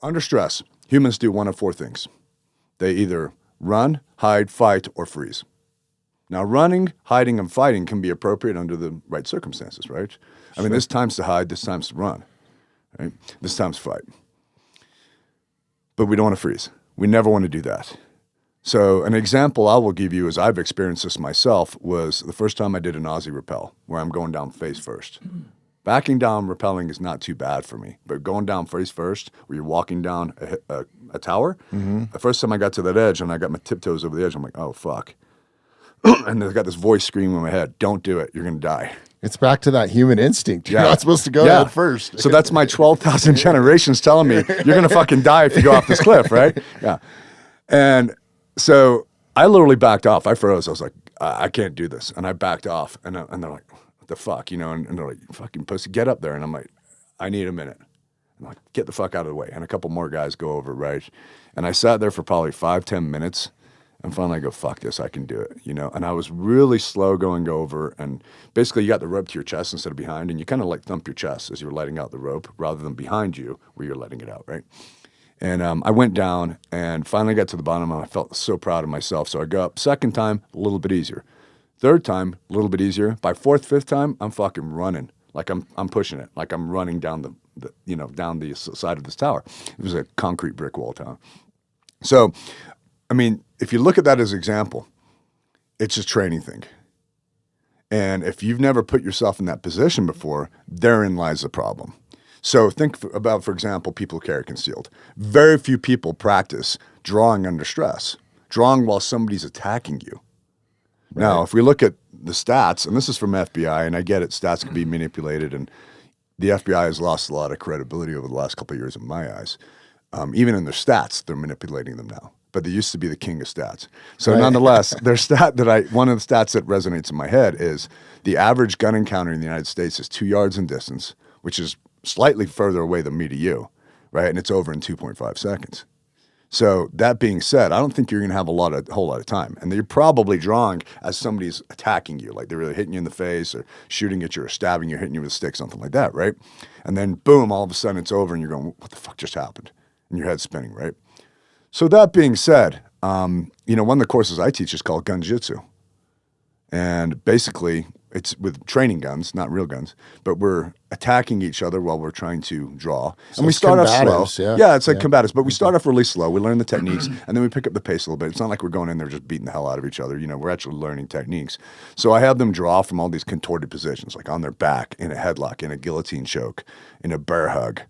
under stress, humans do one of four things. They either run, hide, fight, or freeze. Now, running, hiding, and fighting can be appropriate under the right circumstances, right? I mean, this time's to hide, this time's to run, right? This time's to fight. But we don't want to freeze. We never want to do that. So an example I will give you, as I've experienced this myself, was the first time I did an Aussie rappel, where I'm going down face first. Backing down, rappelling is not too bad for me. But going down face first, where you're walking down a tower, the first time I got to that edge and I got my tiptoes over the edge, I'm like, oh, fuck. And I got this voice screaming in my head, don't do it, you're going to die. It's back to that human instinct. You're not supposed to go head first. So that's my 12,000 generations telling me, you're going to fucking die if you go off this cliff, right? Yeah. And so I literally backed off. I froze. I was like, I can't do this. And I backed off. And they're like, what the fuck? You know, and they're like, fucking pussy, get up there. And I'm like, I need a minute. I'm like, get the fuck out of the way. And a couple more guys go over, right? And I sat there for probably 5-10 minutes. And finally I go, fuck this, I can do it, you know? And I was really slow going over, and basically you got the rope to your chest instead of behind, and you kind of like thump your chest as you're letting out the rope rather than behind you where you're letting it out, right? And I went down and finally got to the bottom, and I felt so proud of myself. So I go up. Second time, a little bit easier. Third time, a little bit easier. By fourth, fifth time, I'm fucking running. Like I'm pushing it. Like I'm running down down the side of this tower. It was a concrete brick wall tower. So, I mean, if you look at that as an example, it's a training thing. And if you've never put yourself in that position before, therein lies the problem. So think about, for example, people who carry concealed. Very few people practice drawing under stress, drawing while somebody's attacking you. Right. Now, if we look at the stats, and this is from FBI, and I get it, stats can be manipulated, and the FBI has lost a lot of credibility over the last couple of years in my eyes. Even in their stats, they're manipulating them now. But they used to be the king of stats. So nonetheless, one of the stats that resonates in my head is the average gun encounter in the United States is 2 yards in distance, which is slightly further away than me to you, right? And it's over in 2.5 seconds. So that being said, I don't think you're going to have a whole lot of time. And you're probably drawing as somebody's attacking you, like they're really hitting you in the face or shooting at you or stabbing you, hitting you with a stick, something like that, right? And then boom, all of a sudden it's over and you're going, what the fuck just happened? And your head's spinning, right? So that being said, one of the courses I teach is called gun jitsu. And basically it's with training guns, not real guns, but we're attacking each other while we're trying to draw. So and we start off slow. Yeah, it's like combatives, but we start off really slow. We learn the techniques and then we pick up the pace a little bit. It's not like we're going in there just beating the hell out of each other. We're actually learning techniques. So I have them draw from all these contorted positions, like on their back, in a headlock, in a guillotine choke, in a bear hug.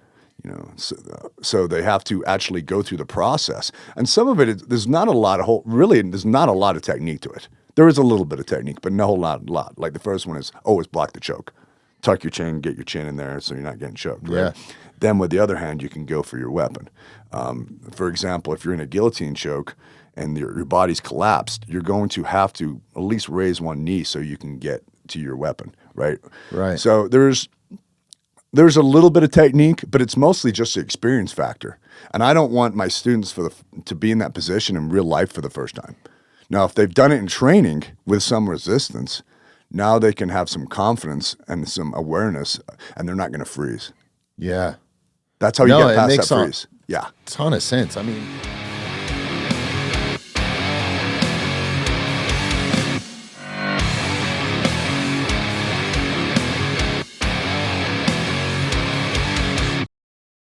So they have to actually go through the process. And some of it, there's not a lot of technique to it. There is a little bit of technique, but no lot. Like the first one is always block the choke. Tuck your chin, get your chin in there so you're not getting choked. Right? Yeah. Then with the other hand, you can go for your weapon. For example, if you're in a guillotine choke and your body's collapsed, you're going to have to at least raise one knee so you can get to your weapon, right? Right. So there's a little bit of technique, but it's mostly just the experience factor. And I don't want my students to be in that position in real life for the first time. Now, if they've done it in training with some resistance, now they can have some confidence and some awareness, and they're not going to freeze. Yeah. That's how you get past that freeze. Yeah. Ton of sense. I mean,